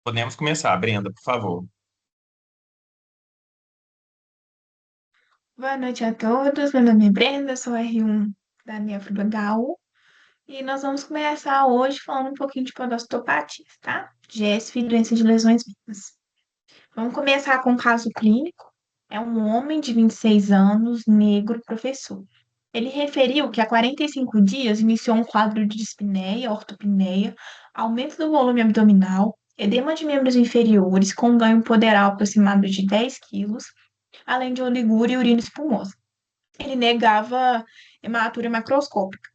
Podemos começar, Brenda, por favor. Boa noite a todos. Meu nome é Brenda, sou R1 da Nefro e nós vamos começar hoje falando um pouquinho de podostopatia, tá? GESF e doença de lesões mínimas. Vamos começar com o caso clínico. É um homem de 26 anos, negro, professor. Ele referiu que há 45 dias iniciou um quadro de dispneia, ortopneia, aumento do volume abdominal, edema de membros inferiores com um ganho poderal aproximado de 10 quilos, além de oligúria e urina espumosa. Ele negava hematura macroscópica.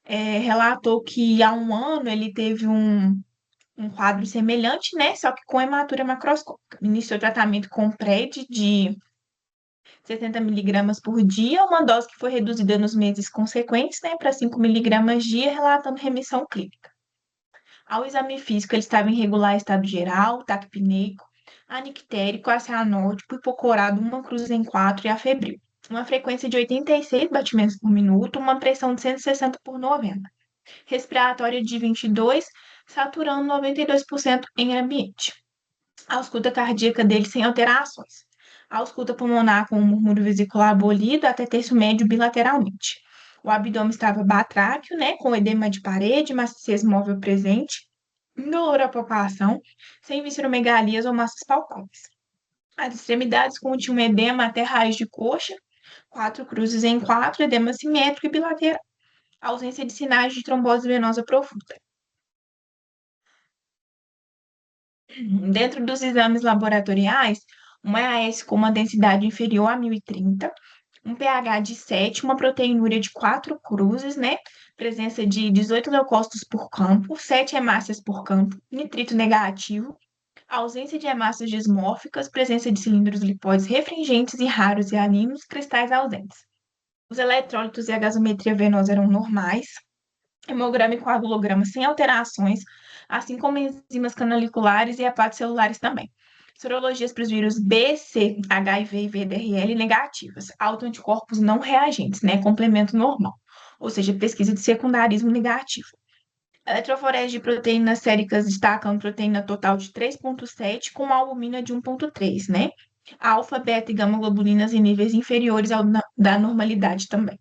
Relatou que há um ano ele teve um quadro semelhante, né? Só que com hematura macroscópica. Iniciou tratamento com PRED de 70 miligramas por dia, uma dose que foi reduzida nos meses consequentes, né, para 5 miligramas dia, relatando remissão clínica. Ao exame físico, ele estava em regular estado geral, taquipneico, anictérico, acianótico, hipocorado, uma cruz em 4 e afebril. Uma frequência de 86 batimentos por minuto, uma pressão de 160 por 90. Respiratória de 22, saturando 92% em ambiente. A ausculta cardíaca dele sem alterações. A ausculta pulmonar com o murmúrio vesicular abolido até terço médio bilateralmente. O abdômen estava batráqueo, né, com edema de parede, maciez móvel presente, indolor à palpação, sem visceromegalias ou massas palpáveis. As extremidades continham edema até raiz de coxa, 4 cruzes em 4, edema simétrico e bilateral. Ausência de sinais de trombose venosa profunda. Dentro dos exames laboratoriais, uma EAS com uma densidade inferior a 1030, um pH de 7, uma proteinúria de 4 cruzes, né? Presença de 18 leucócitos por campo, 7 hemácias por campo, nitrito negativo, ausência de hemácias dismórficas, presença de cilindros lipóides refringentes e raros e hialinos, cristais ausentes. Os eletrólitos e a gasometria venosa eram normais, hemograma e coagulograma sem alterações, assim como enzimas canaliculares e hepatocelulares também. Sorologias para os vírus B, C, HIV e VDRL negativas, autoanticorpos não reagentes, né? Complemento normal, ou seja, pesquisa de secundarismo negativo. Eletroforese de proteínas séricas destacam proteína total de 3,7 com albumina de 1,3, né? Alfa, beta e gama globulinas em níveis inferiores ao da normalidade também.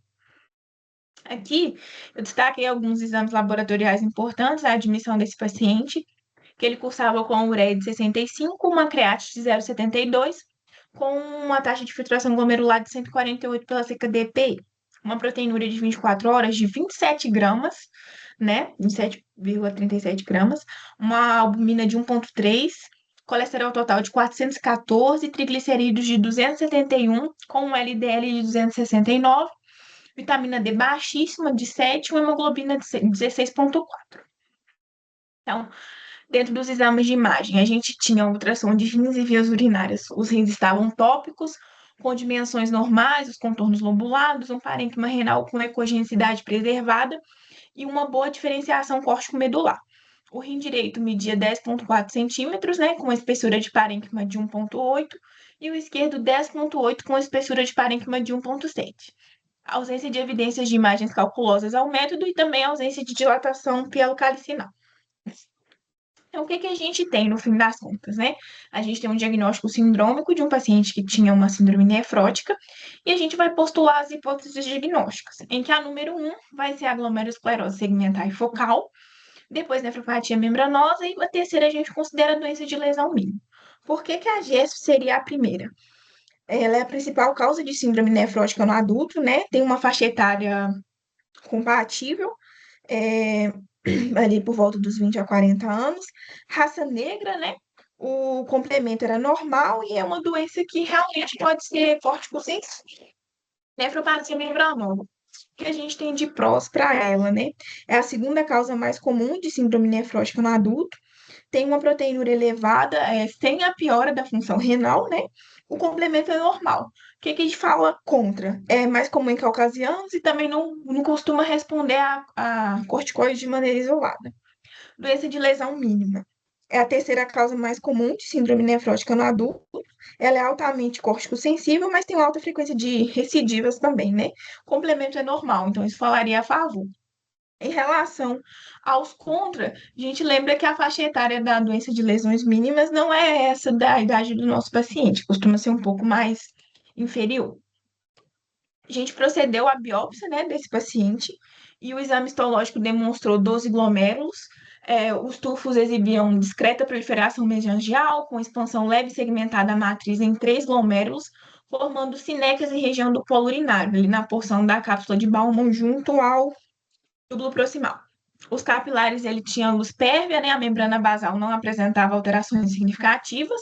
Aqui, eu destaquei alguns exames laboratoriais importantes à admissão desse paciente, que ele cursava com ureia de 65, uma creatinine de 0,72, com uma taxa de filtração glomerular de 148 pela CKD-PI, uma proteinúria de 24 horas de 27 gramas, né, 27,37 gramas, uma albumina de 1,3, colesterol total de 414, triglicerídeos de 271, com um LDL de 269, vitamina D baixíssima de 7 e uma hemoglobina de 16,4. Então, dentro dos exames de imagem, a gente tinha ultrassom de rins e vias urinárias. Os rins estavam tópicos, com dimensões normais, os contornos lobulados, um parênquima renal com ecogenicidade preservada e uma boa diferenciação córtico-medular. O rim direito media 10,4 centímetros, né, com espessura de parênquima de 1,8, e o esquerdo 10,8 com espessura de parênquima de 1,7. Ausência de evidências de imagens calculosas ao método e também ausência de dilatação pielocalicinal. Então, o que que a gente tem no fim das contas, né? A gente tem um diagnóstico sindrômico de um paciente que tinha uma síndrome nefrótica e a gente vai postular as hipóteses diagnósticas, em que a número um vai ser a glomerulosclerose segmentar e focal, depois nefropatia membranosa e a terceira a gente considera a doença de lesão mínima. Por que que a GESP seria a primeira? Ela é a principal causa de síndrome nefrótica no adulto, né? Tem uma faixa etária compatível, é, ali por volta dos 20 a 40 anos. Raça negra, né? O complemento era normal e é uma doença que realmente pode ser corticosensível. Nefropatia membranosa. O que a gente tem de prós para ela, né? É a segunda causa mais comum de síndrome nefrótica no adulto, tem uma proteinúria elevada, sem a piora da função renal, né? O complemento é normal. O que que a gente fala contra? É mais comum em caucasianos e também não costuma responder a corticoides de maneira isolada. Doença de lesão mínima. É a terceira causa mais comum de síndrome nefrótica no adulto. Ela é altamente corticosensível, mas tem uma alta frequência de recidivas também, né? O complemento é normal, então isso falaria a favor. Em relação aos contra, a gente lembra que a faixa etária da doença de lesões mínimas não é essa da idade do nosso paciente, costuma ser um pouco mais inferior. A gente procedeu à biópsia, né, desse paciente e o exame histológico demonstrou 12 glomérulos. Os tufos exibiam discreta proliferação mesangial, com expansão leve e segmentada da matriz em 3 glomérulos, formando sinecas em região do polo urinário, ali na porção da cápsula de Bowman junto ao túbulo proximal. Os capilares ele tinham luz pérvia, né? A membrana basal não apresentava alterações significativas,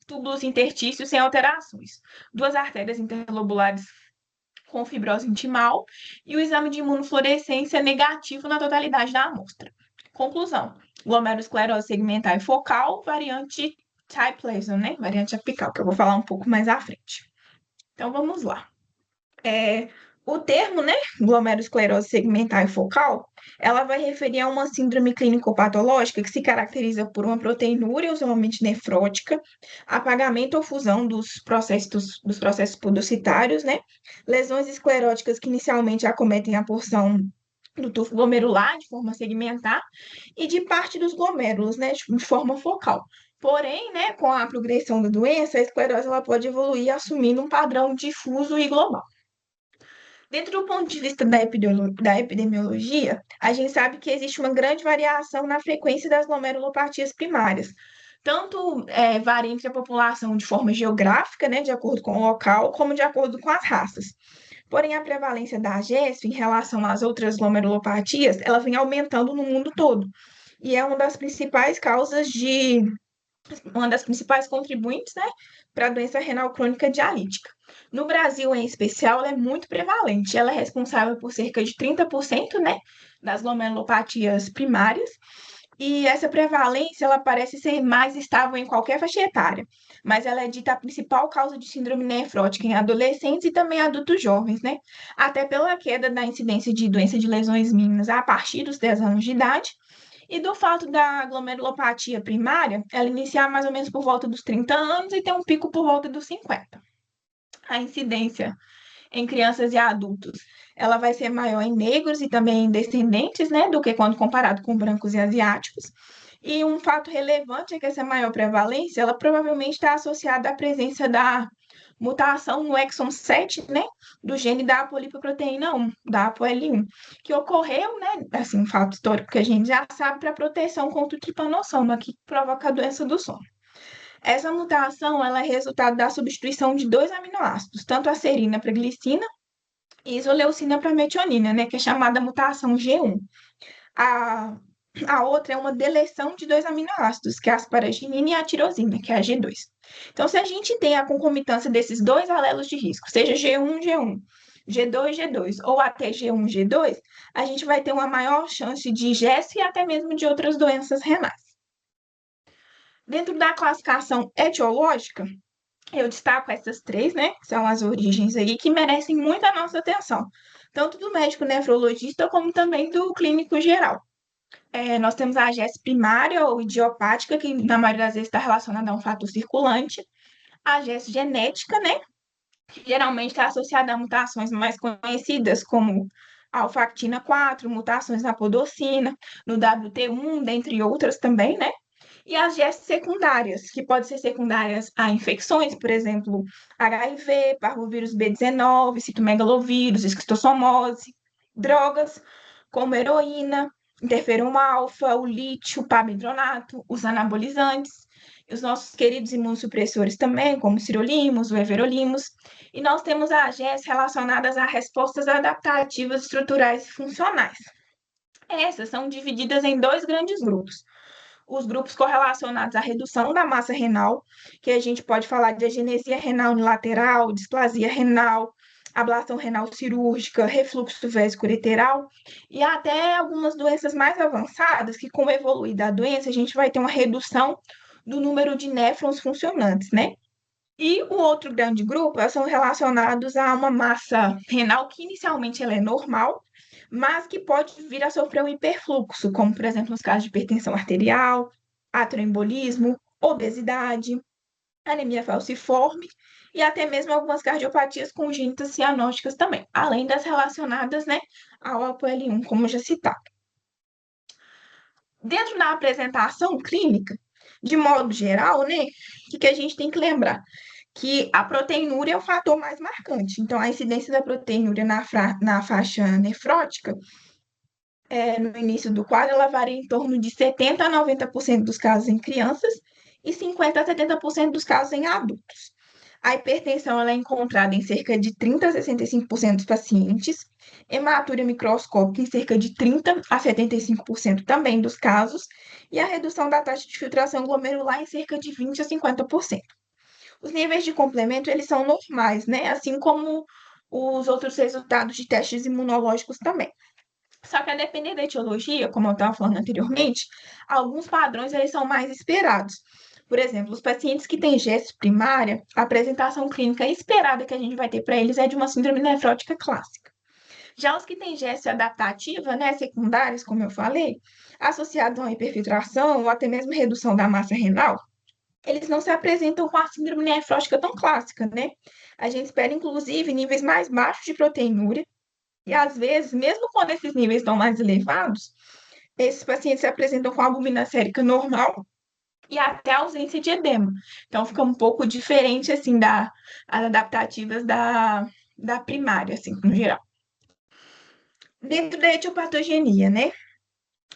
túbulos intertícios sem alterações, duas artérias interlobulares com fibrose intimal e o exame de imunofluorescência negativo na totalidade da amostra. Conclusão: glomerulosclerose segmentar e focal, variante type lesion, né? Variante apical, que eu vou falar um pouco mais à frente. Então vamos lá. O termo, né, glomerulosclerose segmentar e focal, ela vai referir a uma síndrome clínico-patológica que se caracteriza por uma proteinúria, usualmente nefrótica, apagamento ou fusão dos processos podocitários, né, lesões escleróticas que inicialmente acometem a porção do tufo glomerular de forma segmentar e de parte dos glomérulos, né, de forma focal. Porém, né, com a progressão da doença, a esclerose ela pode evoluir assumindo um padrão difuso e global. Dentro do ponto de vista da epidemiologia, a gente sabe que existe uma grande variação na frequência das glomerulopatias primárias. Tanto varia entre a população de forma geográfica, né, de acordo com o local, como de acordo com as raças. Porém, a prevalência da GESF em relação às outras glomerulopatias, ela vem aumentando no mundo todo. E é uma das principais contribuintes, né, para a doença renal crônica dialítica. No Brasil, em especial, ela é muito prevalente. Ela é responsável por cerca de 30%, né, das glomerulopatias primárias. E essa prevalência, ela parece ser mais estável em qualquer faixa etária, mas ela é dita a principal causa de síndrome nefrótica em adolescentes e também adultos jovens, né? Até pela queda da incidência de doença de lesões mínimas a partir dos 10 anos de idade e do fato da glomerulopatia primária, ela iniciar mais ou menos por volta dos 30 anos e ter um pico por volta dos 50. A incidência em crianças e adultos, ela vai ser maior em negros e também em descendentes, né, do que quando comparado com brancos e asiáticos. E um fato relevante é que essa maior prevalência, ela provavelmente está associada à presença da mutação no exon 7, né, do gene da apolipoproteína 1, da ApoL1, que ocorreu, né, assim, um fato histórico que a gente já sabe para proteção contra o tripanossoma, que provoca a doença do sono. Essa mutação, ela é resultado da substituição de dois aminoácidos, tanto a serina para glicina e isoleucina para metionina, né, que é chamada mutação G1. A, a outra é uma deleção de dois aminoácidos, que é a asparagina e a tirosina, que é a G2. Então, se a gente tem a concomitância desses dois alelos de risco, seja G1, G1, G2, G2 ou até G1, G2, a gente vai ter uma maior chance de GES e até mesmo de outras doenças renais. Dentro da classificação etiológica, eu destaco essas três, né? Que são as origens aí que merecem muita nossa atenção, tanto do médico nefrologista como também do clínico geral. Nós temos a GES primária ou idiopática, que na maioria das vezes está relacionada a um fator circulante, a GES genética, né? Que geralmente está associada a mutações mais conhecidas, como a alfactina 4, mutações na podocina, no WT1, dentre outras também, né? E as GES secundárias, que podem ser secundárias a infecções, por exemplo, HIV, parvovírus B19, citomegalovírus, esquistossomose, drogas como heroína, interferon alfa, o lítio, o pabidronato, os anabolizantes, e os nossos queridos imunossupressores também, como o sirolimus, o everolimus, e nós temos as GES relacionadas a respostas adaptativas estruturais e funcionais. Essas são divididas em dois grandes grupos: os grupos correlacionados à redução da massa renal, que a gente pode falar de agenesia renal unilateral, displasia renal, ablação renal cirúrgica, refluxo vesicoureteral, e até algumas doenças mais avançadas, que com o evoluir da doença, a gente vai ter uma redução do número de néfrons funcionantes, né? E o outro grande grupo são relacionados a uma massa renal que inicialmente ela é normal, mas que pode vir a sofrer um hiperfluxo, como, por exemplo, nos casos de hipertensão arterial, atroembolismo, obesidade, anemia falciforme e até mesmo algumas cardiopatias congênitas cianóticas também, além das relacionadas, né, ao ApoL1, como já citado. Dentro da apresentação clínica, de modo geral, né, o que a gente tem que lembrar? Que a proteinúria é o fator mais marcante. Então, a incidência da proteinúria na faixa nefrótica, no início do quadro, ela varia em torno de 70 a 90% dos casos em crianças e 50 a 70% dos casos em adultos. A hipertensão ela é encontrada em cerca de 30 a 65% dos pacientes, hematúria microscópica em cerca de 30 a 75% também dos casos, e a redução da taxa de filtração glomerular em cerca de 20 a 50%. Os níveis de complemento, eles são normais, né? Assim como os outros resultados de testes imunológicos também. Só que a depender da etiologia, como eu estava falando anteriormente, alguns padrões eles são mais esperados. Por exemplo, os pacientes que têm GES primária, a apresentação clínica esperada que a gente vai ter para eles é de uma síndrome nefrótica clássica. Já os que têm GES adaptativa, né, secundários, como eu falei, associados a uma hiperfiltração ou até mesmo redução da massa renal, eles não se apresentam com a síndrome nefrótica tão clássica, né? A gente espera, inclusive, níveis mais baixos de proteinúria, e às vezes, mesmo quando esses níveis estão mais elevados, esses pacientes se apresentam com albumina sérica normal e até ausência de edema. Então, fica um pouco diferente, assim, as adaptativas da primária, assim, no geral. Dentro da etiopatogenia, né?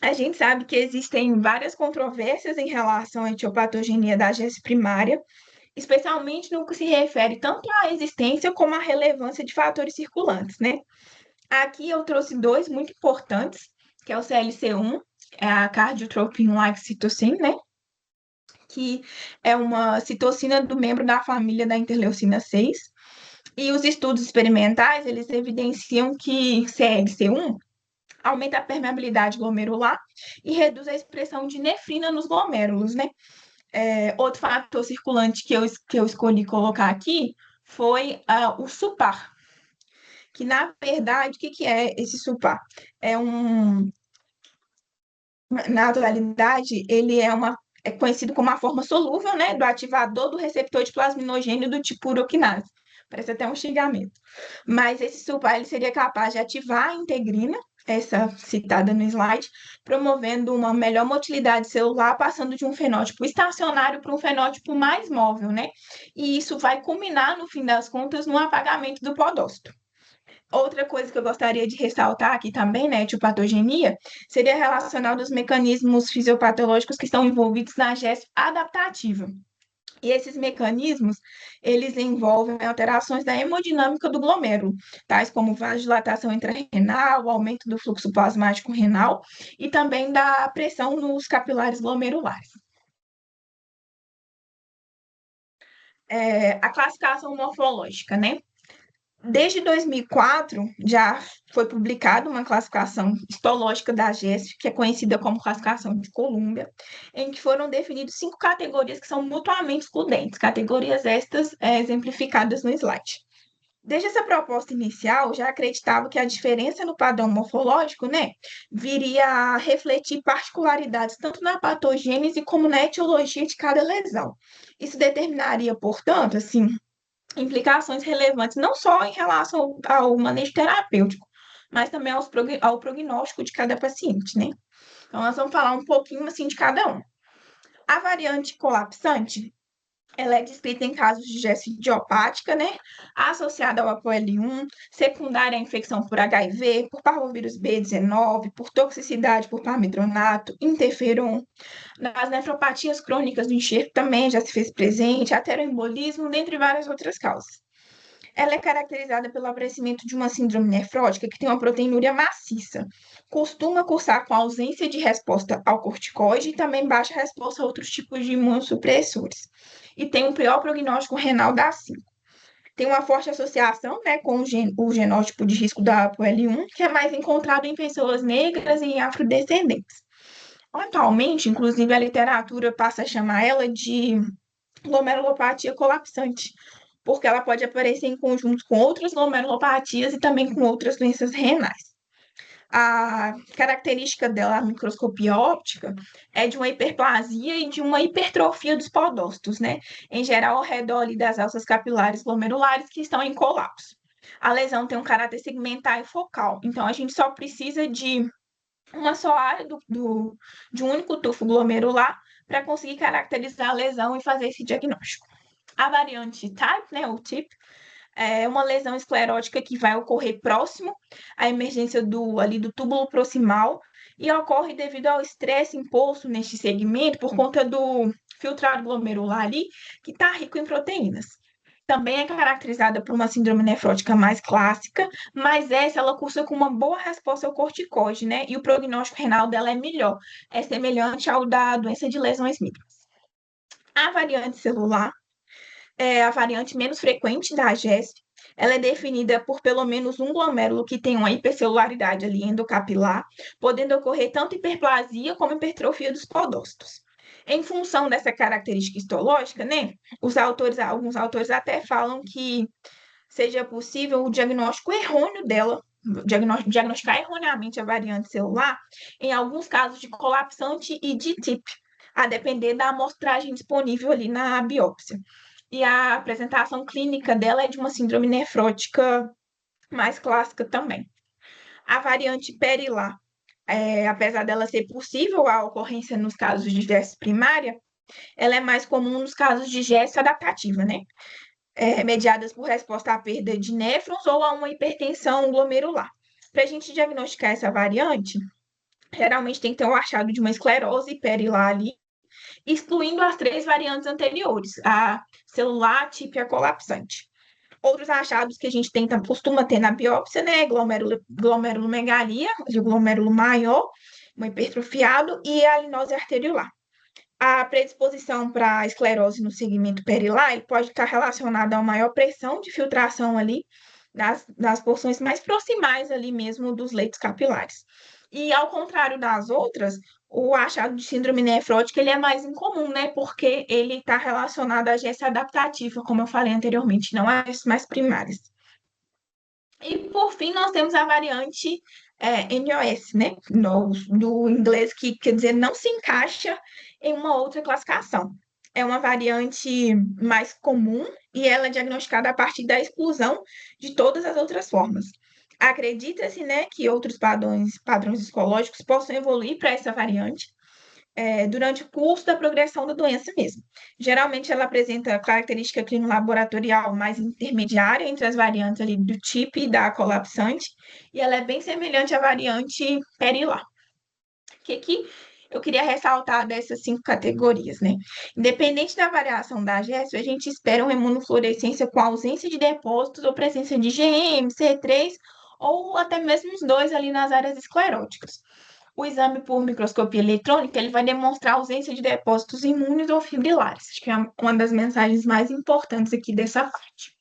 A gente sabe que existem várias controvérsias em relação à etiopatogenia da GES primária, especialmente no que se refere tanto à existência como à relevância de fatores circulantes, né? Aqui eu trouxe dois muito importantes, que é o CLC1, é a Cardiotropin-like cytosine, né? Que é uma citocina do membro da família da interleucina 6. E os estudos experimentais, eles evidenciam que CLC1 aumenta a permeabilidade glomerular e reduz a expressão de nefrina nos glomérulos, né? Outro fator circulante que eu escolhi colocar aqui foi o SUPAR, que na verdade, o que é esse SUPAR? É um, na atualidade, é conhecido como a forma solúvel, né, do ativador do receptor de plasminogênio do tipo uroquinase. Parece até um xingamento. Mas esse SUPAR ele seria capaz de ativar a integrina, essa citada no slide, promovendo uma melhor motilidade celular, passando de um fenótipo estacionário para um fenótipo mais móvel, né? E isso vai culminar, no fim das contas, no apagamento do podócito. Outra coisa que eu gostaria de ressaltar aqui também, né, etiopatogenia, seria relacionada aos mecanismos fisiopatológicos que estão envolvidos na GES adaptativa. E esses mecanismos, eles envolvem alterações da hemodinâmica do glomérulo, tais como vasodilatação intrarrenal, aumento do fluxo plasmático renal e também da pressão nos capilares glomerulares. A classificação morfológica, né? Desde 2004, já foi publicada uma classificação histológica da GESF, que é conhecida como classificação de Columbia, em que foram definidas 5 categorias que são mutuamente excludentes, categorias estas exemplificadas no slide. Desde essa proposta inicial, já acreditava que a diferença no padrão morfológico, né, viria a refletir particularidades tanto na patogênese como na etiologia de cada lesão. Isso determinaria, portanto, assim, implicações relevantes não só em relação ao manejo terapêutico, mas também ao prognóstico de cada paciente, né? Então, nós vamos falar um pouquinho assim de cada um. A variante colapsante, ela é descrita em casos de GES idiopática, né? Associada ao ApoL1, secundária à infecção por HIV, por parvovírus B19, por toxicidade por parmidronato, interferon. Nas nefropatias crônicas do enxerto também já se fez presente, ateroembolismo, dentre várias outras causas. Ela é caracterizada pelo aparecimento de uma síndrome nefrótica que tem uma proteinúria maciça. Costuma cursar com ausência de resposta ao corticoide e também baixa resposta a outros tipos de imunossupressores. E tem um pior prognóstico renal da 5. Tem uma forte associação, né, com o genótipo de risco da ApoL1, que é mais encontrado em pessoas negras e afrodescendentes. Atualmente, inclusive, a literatura passa a chamar ela de glomerulopatia colapsante, porque ela pode aparecer em conjunto com outras glomerulopatias e também com outras doenças renais. A característica dela, a microscopia óptica, é de uma hiperplasia e de uma hipertrofia dos podócitos, né? Em geral, ao redor ali das alças capilares glomerulares que estão em colapso. A lesão tem um caráter segmentar e focal, então a gente só precisa de uma só área de um único tufo glomerular para conseguir caracterizar a lesão e fazer esse diagnóstico. A variante type, né, ou TIP, é uma lesão esclerótica que vai ocorrer próximo à emergência ali do túbulo proximal e ocorre devido ao estresse imposto neste segmento por conta do filtrado glomerular ali, que está rico em proteínas. Também é caracterizada por uma síndrome nefrótica mais clássica, mas essa ela cursa com uma boa resposta ao corticoide, né? E o prognóstico renal dela é melhor, é semelhante ao da doença de lesões mínimas. A variante celular é a variante menos frequente da GESP. Ela é definida por pelo menos um glomérulo que tem uma hipercelularidade ali endocapilar, podendo ocorrer tanto hiperplasia como hipertrofia dos podócitos. Em função dessa característica histológica, né, alguns autores até falam que seja possível o diagnóstico errôneo dela, diagnosticar erroneamente a variante celular, em alguns casos de colapsante e de TIP, a depender da amostragem disponível ali na biópsia. E a apresentação clínica dela é de uma síndrome nefrótica mais clássica também. A variante perilar, apesar dela ser possível a ocorrência nos casos de GES primária, ela é mais comum nos casos de GES adaptativa, né? Mediadas por resposta à perda de néfrons ou a uma hipertensão glomerular. Para a gente diagnosticar essa variante, geralmente tem que ter um achado de uma esclerose perilar ali, excluindo as três variantes anteriores, a celular, tipo e a colapsante. Outros achados que a gente costuma ter na biópsia, né? Glomerulomegalia, o glomérulo maior, um hipertrofiado, e a alinose arteriolar. A predisposição para esclerose no segmento perilar ele pode estar relacionada a uma maior pressão de filtração ali nas porções mais proximais ali mesmo dos leitos capilares. E ao contrário das outras, o achado de síndrome nefrótica ele é mais incomum, né? Porque ele está relacionado à GES adaptativa, como eu falei anteriormente, não às mais primárias. E por fim, nós temos a variante NOS, né? Do inglês, que quer dizer não se encaixa em uma outra classificação. É uma variante mais comum e ela é diagnosticada a partir da exclusão de todas as outras formas. Acredita-se, né, que outros padrões histológicos possam evoluir para essa variante, durante o curso da progressão da doença mesmo. Geralmente, ela apresenta característica clínico-laboratorial mais intermediária entre as variantes ali do TIP e da colapsante, e ela é bem semelhante à variante perilar. Que eu queria ressaltar dessas 5 categorias, né? Independente da variação da GESP, a gente espera uma imunofluorescência com ausência de depósitos ou presença de GM, C3 ou até mesmo os dois ali nas áreas escleróticas. O exame por microscopia eletrônica ele vai demonstrar a ausência de depósitos imunes ou fibrilares. Acho que é uma das mensagens mais importantes aqui dessa parte.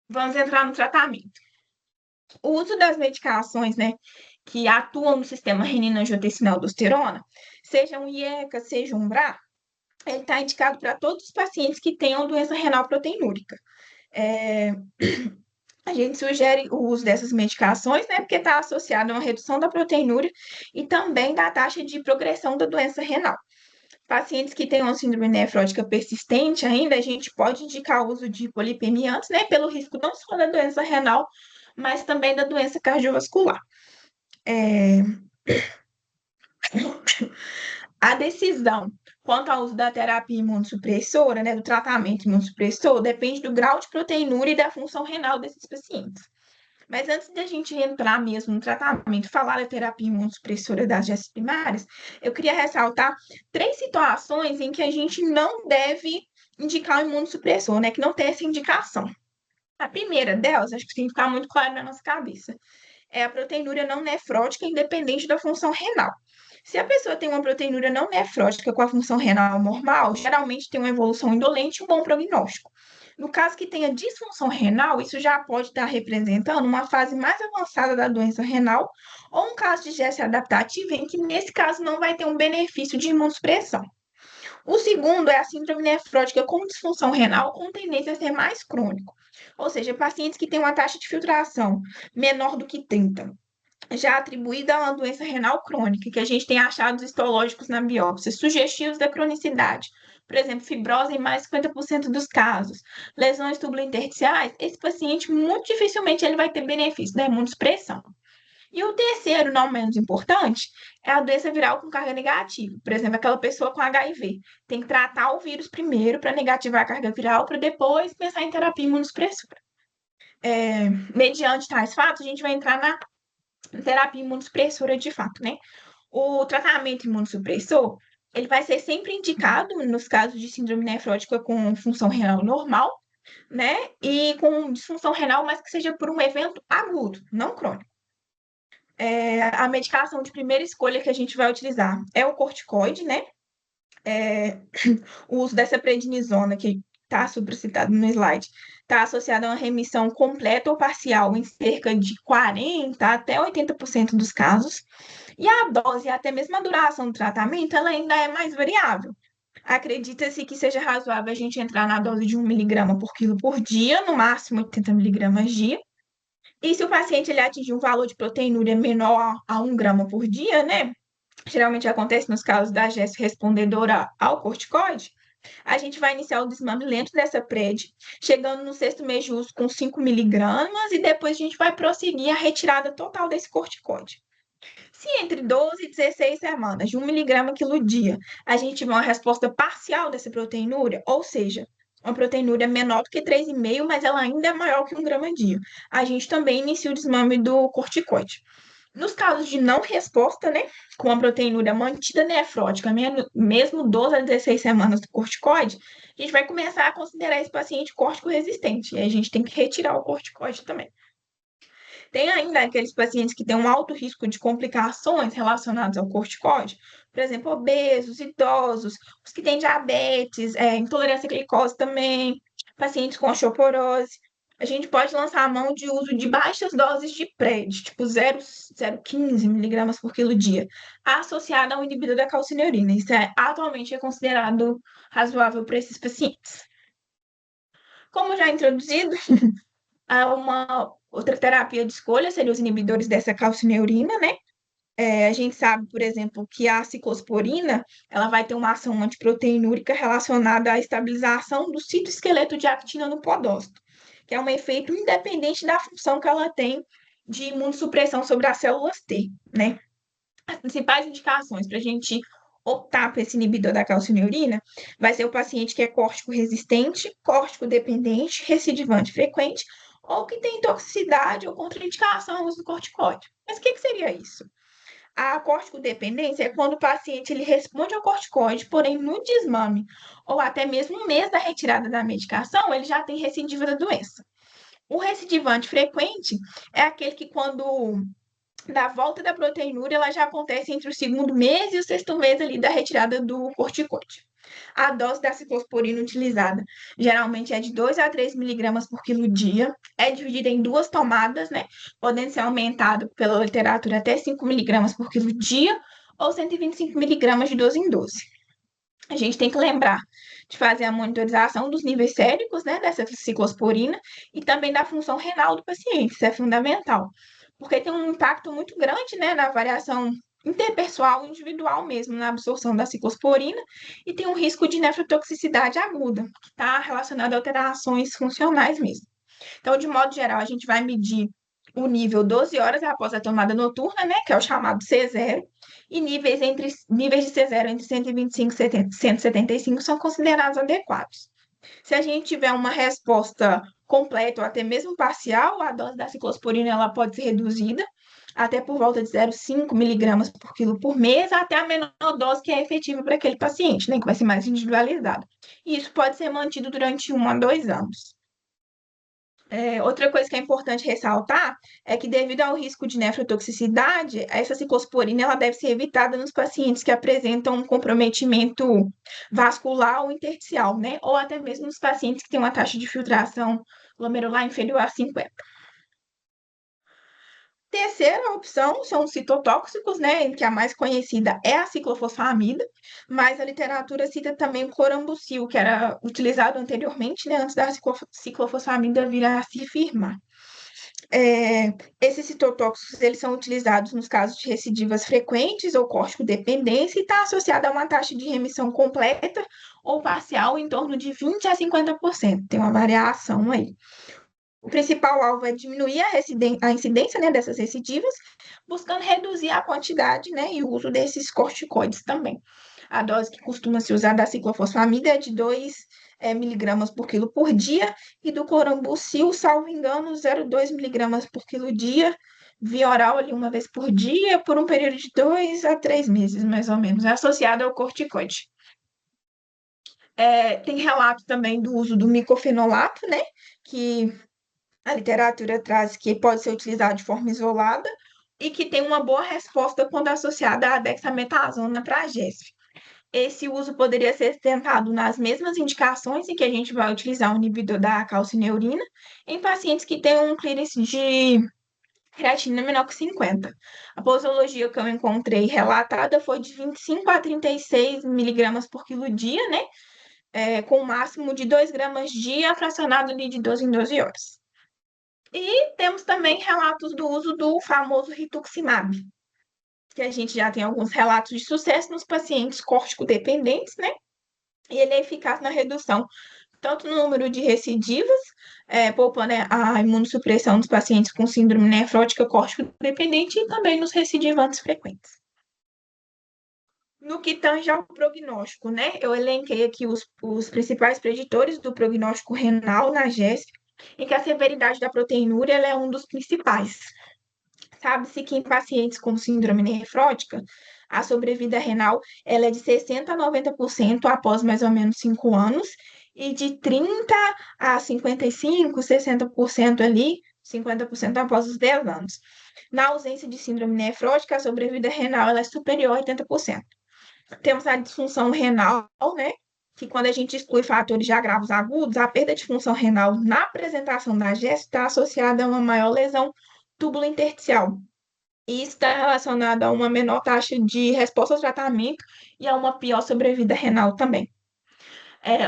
Vamos entrar no tratamento. O uso das medicações, né, que atuam no sistema renina-angiotensina-aldosterona, seja um IECA, seja um BRA, ele está indicado para todos os pacientes que tenham doença renal proteinúrica. A gente sugere o uso dessas medicações, né, porque está associado a uma redução da proteinúria e também da taxa de progressão da doença renal. Pacientes que tenham síndrome nefrótica persistente ainda, a gente pode indicar o uso de polipemia antes, né, pelo risco não só da doença renal, mas também da doença cardiovascular. A decisão quanto ao uso da terapia imunossupressora, né, do tratamento imunossupressor, depende do grau de proteinúria e da função renal desses pacientes. Mas antes da gente entrar mesmo no tratamento, falar da terapia imunossupressora das GES primárias, eu queria ressaltar 3 situações em que a gente não deve indicar o imunossupressor, né? Que não tem essa indicação. A primeira delas, acho que tem que ficar muito claro na nossa cabeça, é a proteinúria não nefrótica independente da função renal. Se a pessoa tem uma proteinúria não nefrótica com a função renal normal, geralmente tem uma evolução indolente e um bom prognóstico. No caso que tenha disfunção renal, isso já pode estar representando uma fase mais avançada da doença renal ou um caso de GES adaptativa, em que nesse caso não vai ter um benefício de imunossupressão. O segundo é a síndrome nefrótica com disfunção renal com tendência a ser mais crônico, ou seja, pacientes que têm uma taxa de filtração menor do que 30, já atribuída a uma doença renal crônica, que a gente tem achados histológicos na biópsia, sugestivos da cronicidade. Por exemplo, fibrose em mais de 50% dos casos, lesões tubulointersticiais, esse paciente muito dificilmente ele vai ter benefício da imunossupressão. E o terceiro, não menos importante, é a doença viral com carga negativa. Por exemplo, aquela pessoa com HIV. Tem que tratar o vírus primeiro para negativar a carga viral, para depois pensar em terapia imunossupressora. Mediante tais fatos, a gente vai entrar na terapia imunossupressora de fato, né? O tratamento imunossupressor, ele vai ser sempre indicado nos casos de síndrome nefrótica com função renal normal, né? E com disfunção renal, mas que seja por um evento agudo, não crônico. A medicação de primeira escolha que a gente vai utilizar é o corticoide, né? O uso dessa prednisona, que está supracitado no slide, está associado a uma remissão completa ou parcial em cerca de 40 até 80% dos casos. E a dose e até mesmo a duração do tratamento, ela ainda é mais variável. Acredita-se que seja razoável a gente entrar na dose de 1 miligrama por quilo por dia, no máximo 80 miligramas dia. E se o paciente ele atingir um valor de proteinúria menor a 1 grama por dia, né? Geralmente acontece nos casos da GES respondedora ao corticoide, a gente vai iniciar o desmame lento dessa PRED, chegando no sexto mês de uso com 5 miligramas, e depois a gente vai prosseguir a retirada total desse corticoide. Se entre 12 e 16 semanas, de 1 miligrama quilo dia, a gente tiver uma resposta parcial dessa proteinúria, ou seja, uma proteinúria menor do que 3,5, mas ela ainda é maior que 1 grama dia, a gente também inicia o desmame do corticoide. Nos casos de não resposta, né, com a proteinúria mantida nefrótica, mesmo 12 a 16 semanas do corticoide, a gente vai começar a considerar esse paciente córtico resistente, e a gente tem que retirar o corticoide também. Tem ainda aqueles pacientes que têm um alto risco de complicações relacionadas ao corticoide, por exemplo, obesos, idosos, os que têm diabetes, intolerância à glicose também, pacientes com osteoporose. A gente pode lançar a mão de uso de baixas doses de PRED, tipo 0,015 miligramas por quilo dia, associada ao inibidor da calcineurina. Isso atualmente é considerado razoável para esses pacientes. Como já introduzido, há uma outra terapia de escolha seria os inibidores dessa calcineurina, né? A gente sabe, por exemplo, que a ciclosporina ela vai ter uma ação antiproteinúrica relacionada à estabilização do citoesqueleto de actina no podócito, que é um efeito independente da função que ela tem de imunossupressão sobre as células T, né? As principais indicações para a gente optar por esse inibidor da calcineurina vai ser o paciente que é córtico resistente, córtico dependente, recidivante frequente, ou que tem toxicidade ou contraindicação ao uso do corticoide. Mas o que seria isso? A corticodependência é quando o paciente ele responde ao corticoide, porém no desmame, ou até mesmo um mês da retirada da medicação, ele já tem recidiva da doença. O recidivante frequente é aquele que, quando da volta da proteinúria, ela já acontece entre o segundo mês e o sexto mês ali da retirada do corticoide. A dose da ciclosporina utilizada geralmente é de 2 a 3 miligramas por quilo dia, é dividida em duas tomadas, né? Podendo ser aumentado pela literatura até 5 miligramas por quilo dia ou 125 miligramas de 12 em 12. A gente tem que lembrar de fazer a monitorização dos níveis séricos, né, dessa ciclosporina e também da função renal do paciente, isso é fundamental, porque tem um impacto muito grande, né, na variação interpessoal, individual mesmo, na absorção da ciclosporina e tem um risco de nefrotoxicidade aguda, que está relacionado a alterações funcionais mesmo. Então, de modo geral, a gente vai medir o nível 12 horas após a tomada noturna, né, que é o chamado C0, e níveis de C0 entre 125 e 175 são considerados adequados. Se a gente tiver uma resposta completa ou até mesmo parcial, a dose da ciclosporina ela pode ser reduzida até por volta de 0,5 miligramas por quilo por mês, até a menor dose que é efetiva para aquele paciente, né, que vai ser mais individualizado. E isso pode ser mantido durante 1 a 2 anos. Outra coisa que é importante ressaltar é que, devido ao risco de nefrotoxicidade, essa ciclosporina ela deve ser evitada nos pacientes que apresentam um comprometimento vascular ou intersticial, né? Ou até mesmo nos pacientes que têm uma taxa de filtração glomerular inferior a 50. Terceira opção são os citotóxicos, né, que a mais conhecida é a ciclofosfamida, mas a literatura cita também o clorambucil, que era utilizado anteriormente, né, antes da ciclofosfamida vir a se firmar. Esses citotóxicos eles são utilizados nos casos de recidivas frequentes ou córtico-dependência e está associado a uma taxa de remissão completa ou parcial em torno de 20 a 50%. Tem uma variação aí. O principal alvo é diminuir a incidência, né, dessas recidivas, buscando reduzir a quantidade, né, e o uso desses corticoides também. A dose que costuma se usar da ciclofosfamida é de 2 miligramas por quilo por dia e do clorambucil, salvo engano, 0,2 miligramas por quilo dia, via oral ali uma vez por dia, por um período de 2 a 3 meses, mais ou menos, é associado ao corticoide. Tem relato também do uso do micofenolato, né, que a literatura traz que pode ser utilizado de forma isolada e que tem uma boa resposta quando associada à dexametasona para a GESF. Esse uso poderia ser tentado nas mesmas indicações em que a gente vai utilizar o inibidor da calcineurina em pacientes que têm um clearance de creatina menor que 50. A posologia que eu encontrei relatada foi de 25 a 36 miligramas por quilo dia, né? Com o máximo de 2 gramas dia, fracionado ali de 12 em 12 horas. E temos também relatos do uso do famoso rituximab, que a gente já tem alguns relatos de sucesso nos pacientes córtico-dependentes, né? E ele é eficaz na redução tanto no número de recidivas, poupando a imunossupressão dos pacientes com síndrome nefrótica córtico-dependente e também nos recidivantes frequentes. No que tange ao prognóstico, né? Eu elenquei aqui os principais preditores do prognóstico renal na GESP, em que a severidade da proteinúria ela é um dos principais. Sabe-se que em pacientes com síndrome nefrótica, a sobrevida renal ela é de 60% a 90% após mais ou menos 5 anos, e de 30% a 55%, 60% ali, 50% após os 10 anos. Na ausência de síndrome nefrótica, a sobrevida renal ela é superior a 80%. Temos a disfunção renal, né? Que quando a gente exclui fatores de agravos agudos, a perda de função renal na apresentação da GES está associada a uma maior lesão túbulo-intersticial. E isso está relacionado a uma menor taxa de resposta ao tratamento e a uma pior sobrevida renal também.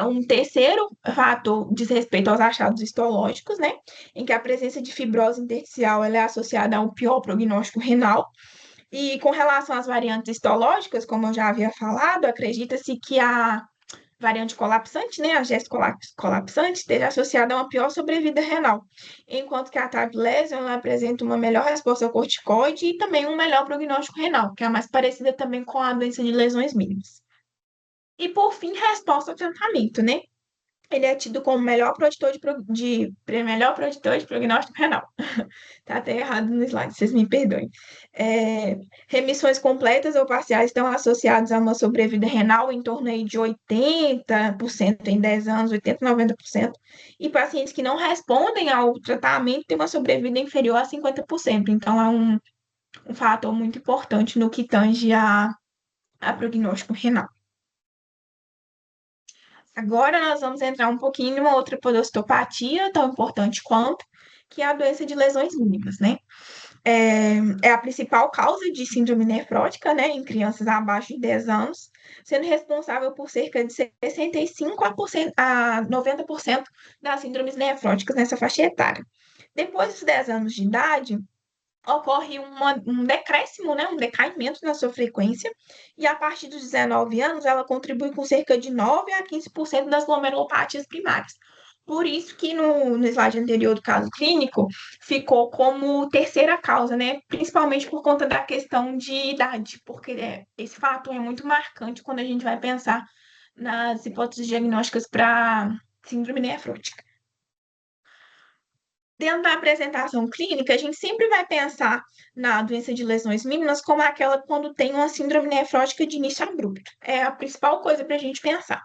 Um terceiro fator diz respeito aos achados histológicos, né? Em que a presença de fibrose intersticial ela é associada a um pior prognóstico renal. E com relação às variantes histológicas, como eu já havia falado, acredita-se que a variante colapsante, né, a gesto colapsante, esteja associada a uma pior sobrevida renal, enquanto que a TAP lesion apresenta uma melhor resposta ao corticoide e também um melhor prognóstico renal, que é a mais parecida também com a doença de lesões mínimas. E por fim, resposta ao tratamento, né? Ele é tido como melhor preditor de prognóstico renal. Tá até errado no slide, vocês me perdoem. Remissões completas ou parciais estão associadas a uma sobrevida renal em torno aí de 80% em 10 anos, 80, 90%. E pacientes que não respondem ao tratamento têm uma sobrevida inferior a 50%. Então, é um fator muito importante no que tange a prognóstico renal. Agora nós vamos entrar um pouquinho numa outra podostopatia, tão importante quanto, que é a doença de lesões mínimas, né? É a principal causa de síndrome nefrótica, né, em crianças abaixo de 10 anos, sendo responsável por cerca de 65% a 90% das síndromes nefróticas nessa faixa etária. Depois dos 10 anos de idade, ocorre um decréscimo, né, um decaimento na sua frequência, e a partir dos 19 anos ela contribui com cerca de 9 a 15% das glomerulopatias primárias. Por isso que no slide anterior do caso clínico ficou como terceira causa, né? Principalmente por conta da questão de idade, porque esse fato é muito marcante quando a gente vai pensar nas hipóteses diagnósticas para síndrome nefrótica. Dentro da apresentação clínica, a gente sempre vai pensar na doença de lesões mínimas como aquela quando tem uma síndrome nefrótica de início abrupto. É a principal coisa para a gente pensar.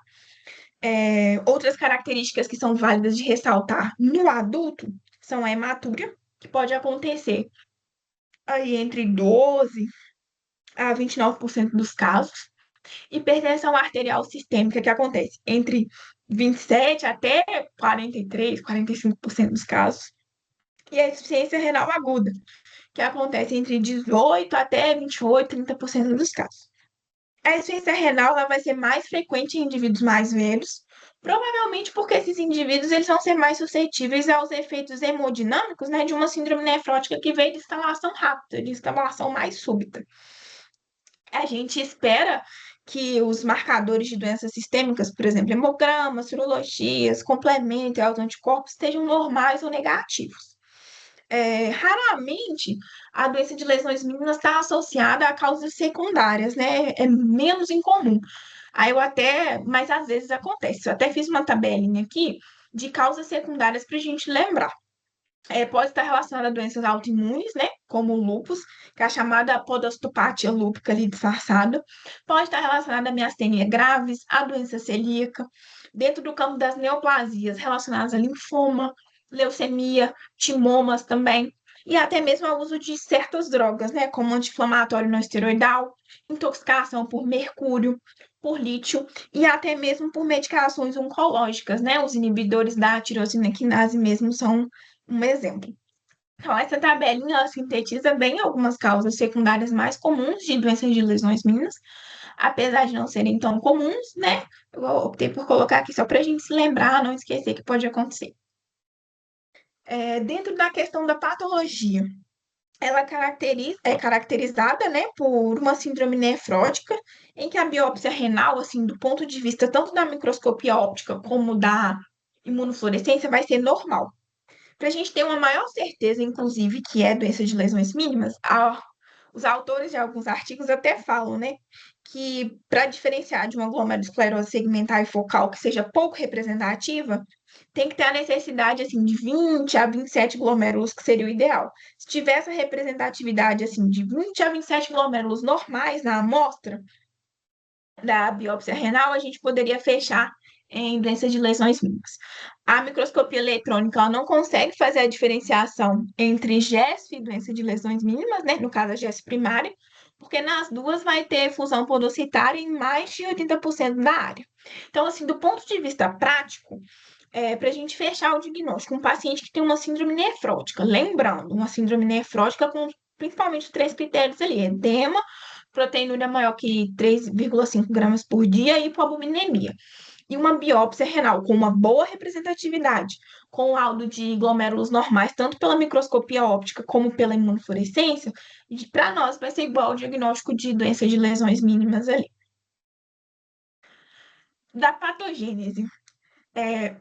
Outras características que são válidas de ressaltar no adulto são a hematúria, que pode acontecer aí entre 12 a 29% dos casos, hipertensão arterial sistêmica, que acontece entre 27 até 43, 45% dos casos, e a insuficiência renal aguda, que acontece entre 18 até 28, 30% dos casos. A insuficiência renal ela vai ser mais frequente em indivíduos mais velhos, provavelmente porque esses indivíduos eles vão ser mais suscetíveis aos efeitos hemodinâmicos, né, de uma síndrome nefrótica que veio de instalação rápida, de instalação mais súbita. A gente espera que os marcadores de doenças sistêmicas, por exemplo, hemogramas, sorologias, complemento e anticorpos, estejam normais ou negativos. Raramente a doença de lesões mínimas está associada a causas secundárias, né? É menos incomum. Aí eu até, mas às vezes acontece. Eu até fiz uma tabelinha aqui de causas secundárias para a gente lembrar. Pode estar relacionada a doenças autoimunes, né? Como o lúpus, que é a chamada podostopatia lúpica ali disfarçada. Pode estar relacionada a miastenia graves, a doença celíaca. Dentro do campo das neoplasias relacionadas a linfoma, leucemia, timomas também. E até mesmo ao uso de certas drogas, né? Como anti-inflamatório não esteroidal, intoxicação por mercúrio, por lítio e até mesmo por medicações oncológicas, né? Os inibidores da tirosina quinase mesmo são um exemplo. Então, essa tabelinha ela sintetiza bem algumas causas secundárias mais comuns de doenças de lesões mínimas, apesar de não serem tão comuns, né? Eu optei por colocar aqui só para a gente se lembrar, não esquecer que pode acontecer. Dentro da questão da patologia, ela é caracterizada, né, por uma síndrome nefrótica, em que a biópsia renal, assim, do ponto de vista tanto da microscopia óptica como da imunofluorescência, vai ser normal. Para a gente ter uma maior certeza, inclusive, que é doença de lesões mínimas, os autores de alguns artigos até falam, né, que para diferenciar de uma glomerulosclerose segmentar e focal que seja pouco representativa, tem que ter a necessidade, assim, de 20 a 27 glomérulos, que seria o ideal. Se tiver essa representatividade, assim, de 20 a 27 glomérulos normais na amostra da biópsia renal, a gente poderia fechar em doença de lesões mínimas. A microscopia eletrônica ela não consegue fazer a diferenciação entre GESF e doença de lesões mínimas, né? No caso, a GESF primária, porque nas duas vai ter fusão podocitária em mais de 80% da área. Então, assim, do ponto de vista prático, para a gente fechar o diagnóstico, um paciente que tem uma síndrome nefrótica, lembrando, uma síndrome nefrótica com principalmente três critérios ali: edema, proteinúria maior que 3,5 gramas por dia e hipoalbuminemia. E uma biópsia renal com uma boa representatividade, com laudo de glomérulos normais, tanto pela microscopia óptica como pela imunofluorescência, para nós vai ser igual ao diagnóstico de doença de lesões mínimas ali. Da patogênese. É,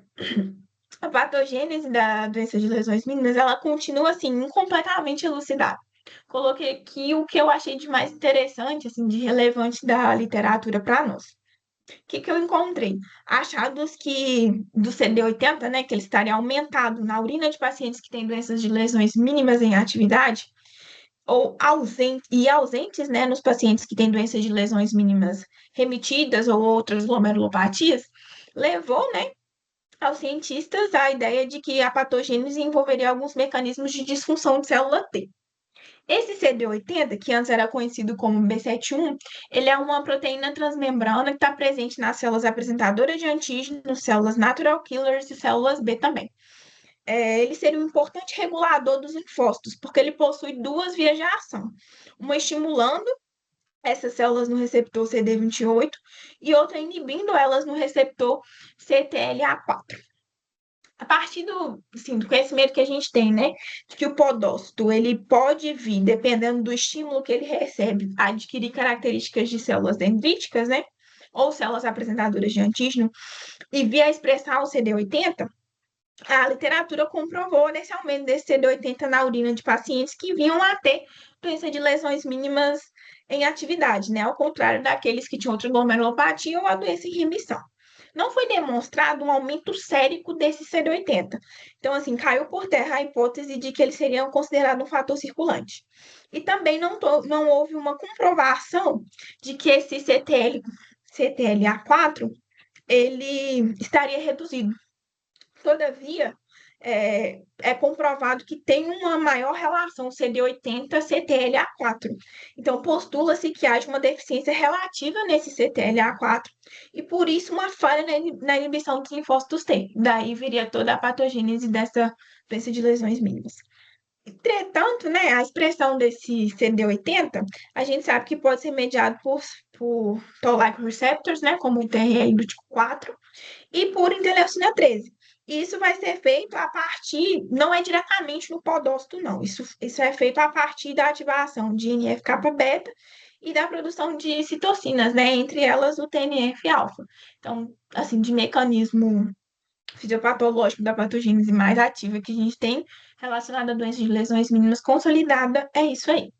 a patogênese da doença de lesões mínimas, ela continua, assim, incompletamente elucidada. Coloquei aqui o que eu achei de mais interessante, assim, de relevante da literatura para nós. O que eu encontrei? Achados que do CD80, né, que ele estaria aumentado na urina de pacientes que têm doenças de lesões mínimas em atividade, ou ausentes, né, nos pacientes que têm doenças de lesões mínimas remitidas ou outras glomerulopatias, levou, né, aos cientistas a ideia de que a patogênese envolveria alguns mecanismos de disfunção de célula T. Esse CD80, que antes era conhecido como B71, ele é uma proteína transmembrana que está presente nas células apresentadoras de antígenos, células natural killers e células B também. Ele seria um importante regulador dos linfócitos, porque ele possui duas vias de ação. Uma estimulando essas células no receptor CD28 e outra inibindo elas no receptor CTLA4. A partir assim, do conhecimento que a gente tem, né, de que o podócito, ele pode vir, dependendo do estímulo que ele recebe, a adquirir características de células dendríticas, né, ou células apresentadoras de antígeno, e vir a expressar o CD80, a literatura comprovou nesse aumento desse CD80 na urina de pacientes que vinham a ter doença de lesões mínimas em atividade, né, ao contrário daqueles que tinham outra glomerulopatia ou a doença em remissão. Não foi demonstrado um aumento sérico desse CD80. Então, assim, caiu por terra a hipótese de que ele seria considerado um fator circulante. E também não houve uma comprovação de que esse CTLA4 ele estaria reduzido. Todavia, é comprovado que tem uma maior relação CD80-CTLA4. Então, postula-se que haja uma deficiência relativa nesse CTLA4 e, por isso, uma falha na inibição dos linfócitos T. Daí viria toda a patogênese dessa doença de lesões mínimas. Entretanto, né, a expressão desse CD80, a gente sabe que pode ser mediado por Toll-like receptors, né, como o TRI do tipo 4, e por interleucina 13. Isso vai ser feito a partir, não é diretamente no podócito, não. Isso é feito a partir da ativação de NF-κ-beta e da produção de citocinas, né? Entre elas o TNF-alfa. Então, assim, de mecanismo fisiopatológico da patogênese mais ativa que a gente tem relacionada a doenças de lesões mínimas consolidada, é isso aí.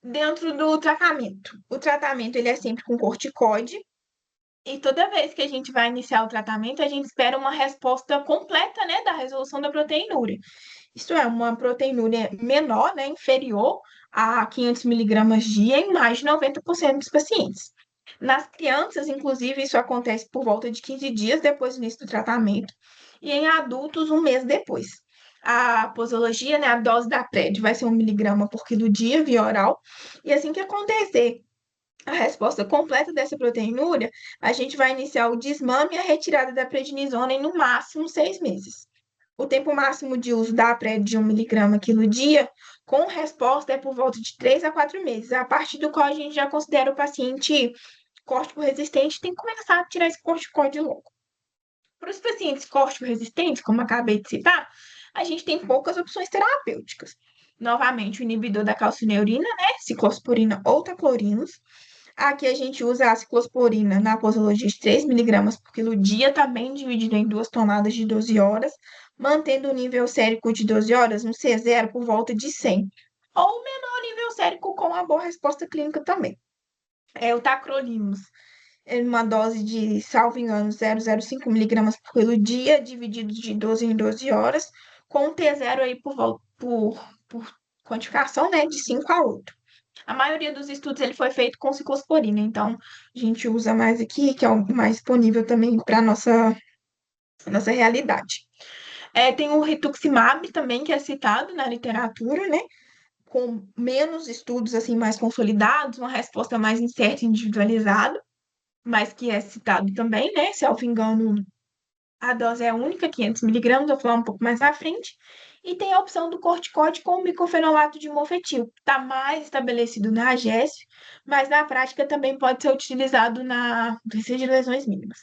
Dentro do tratamento, o tratamento ele é sempre com corticoide, e toda vez que a gente vai iniciar o tratamento, a gente espera uma resposta completa, né, da resolução da proteinúria. Isso é uma proteinúria menor, né, inferior a 500 miligramas dia em mais de 90% dos pacientes. Nas crianças, inclusive, isso acontece por volta de 15 dias depois do início do tratamento, e em adultos, um mês depois. A posologia, né, a dose da PrED vai ser 1 miligrama por quilo dia, via oral, e assim que acontecer a resposta completa dessa proteinúria, a gente vai iniciar o desmame e a retirada da prednisona em no máximo 6 meses. O tempo máximo de uso da PrED de 1 miligrama quilo dia, com resposta, é por volta de 3 a 4 meses, a partir do qual a gente já considera o paciente córtico resistente, tem que começar a tirar esse corticoide logo. Para os pacientes córtico resistentes, como acabei de citar, a gente tem poucas opções terapêuticas. Novamente, o inibidor da calcineurina, né, ciclosporina ou taclorinos. Aqui a gente usa a ciclosporina na posologia de 3 miligramas por quilo dia, também dividido em 2 tomadas de 12 horas, mantendo o nível sérico de 12 horas no C0 por volta de 100, ou menor nível sérico com uma boa resposta clínica também. O tacrolimus, em uma dose de, salvo engano, 0,05 miligramas por quilo dia, dividido de 12 em 12 horas, com T0 aí por quantificação, né, de 5 a 8. A maioria dos estudos ele foi feito com ciclosporina, então a gente usa mais aqui, que é o mais disponível também para a nossa realidade. Tem o rituximab também, que é citado na literatura, né? Com menos estudos assim mais consolidados, uma resposta mais incerta e individualizada, mas que é citado também, né? Se eu não me engano, a dose é única, 500 miligramas, vou falar um pouco mais à frente. E tem a opção do corticoide com o micofenolato de mofetil, que está mais estabelecido na AGES, mas na prática também pode ser utilizado na doença de lesões mínimas.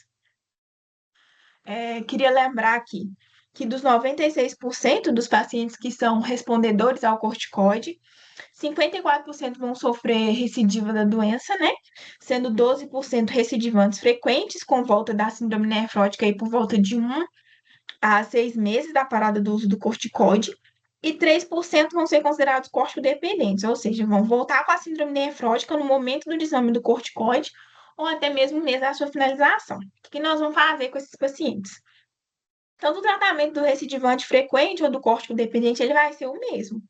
Queria lembrar aqui que dos 96% dos pacientes que são respondedores ao corticoide, 54% vão sofrer recidiva da doença, né? Sendo 12% recidivantes frequentes, com volta da síndrome nefrótica aí por volta de 1 a 6 meses da parada do uso do corticoide. E 3% vão ser considerados corticodependentes, ou seja, vão voltar com a síndrome nefrótica no momento do desmame do corticoide ou até mesmo mês da sua finalização. O que nós vamos fazer com esses pacientes? Tanto o tratamento do recidivante frequente ou do córtico dependente, ele vai ser o mesmo.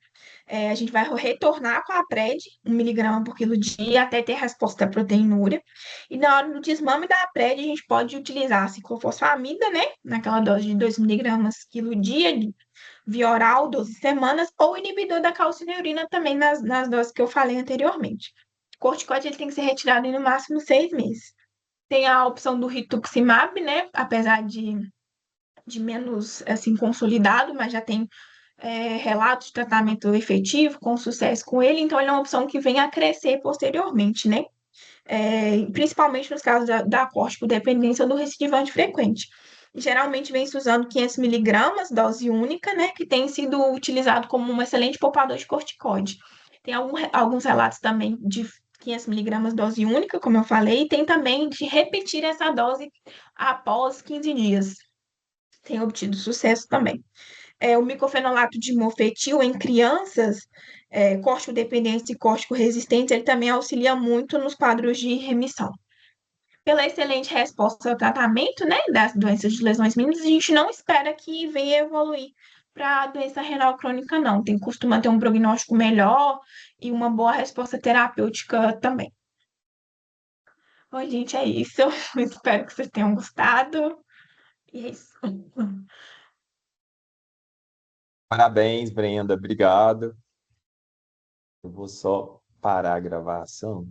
A gente vai retornar com a PrED, 1 miligrama por quilo dia, até ter resposta da proteinúria. E na hora do desmame da PrED, a gente pode utilizar a ciclofosfamida, né? Naquela dose de 2 miligramas quilo dia, via oral, 12 semanas, ou inibidor da calcineurina também nas doses que eu falei anteriormente. O corticoide ele tem que ser retirado em no máximo 6 meses. Tem a opção do rituximab, né? Apesar de menos assim consolidado, mas já tem relatos de tratamento efetivo, com sucesso com ele, então ele é uma opção que vem a crescer posteriormente, né? Principalmente nos casos da corticodependência ou do recidivante frequente. Geralmente vem se usando 500 miligramas, dose única, né? Que tem sido utilizado como um excelente poupador de corticoide. Tem alguns relatos também de 500 miligramas dose única, como eu falei, e tem também de repetir essa dose após 15 dias. Tem obtido sucesso também. O micofenolato de mofetil em crianças, córtico-dependentes e córtico-resistentes, ele também auxilia muito nos quadros de remissão. Pela excelente resposta ao tratamento, né, das doenças de lesões mínimas, a gente não espera que venha evoluir para a doença renal crônica, não. Costuma ter um prognóstico melhor e uma boa resposta terapêutica também. Bom, gente, é isso. Espero que vocês tenham gostado. E é isso. Parabéns, Brenda. Obrigado. Eu vou só parar a gravação.